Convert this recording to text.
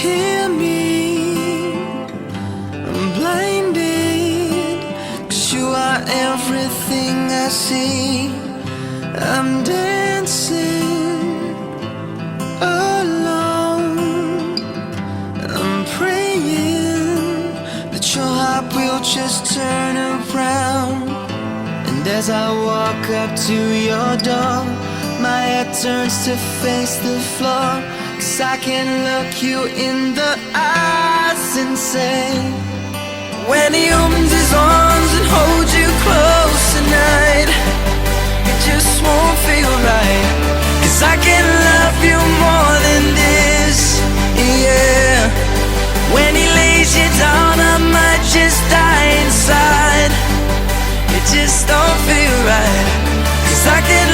hear me? I'm blinded, 'cause you are everything I see. I'm dancing alone. I'm praying that your heart will just turn around. And as I walk up to your door, my head turns to face the floor, 'cause I can look you in the eyes and say, when he opens his arms and holds you close tonight, it just won't feel right. 'Cause I can love you more than this, yeah. When he lays you down, I might just die inside. It just don't feel right, 'cause I can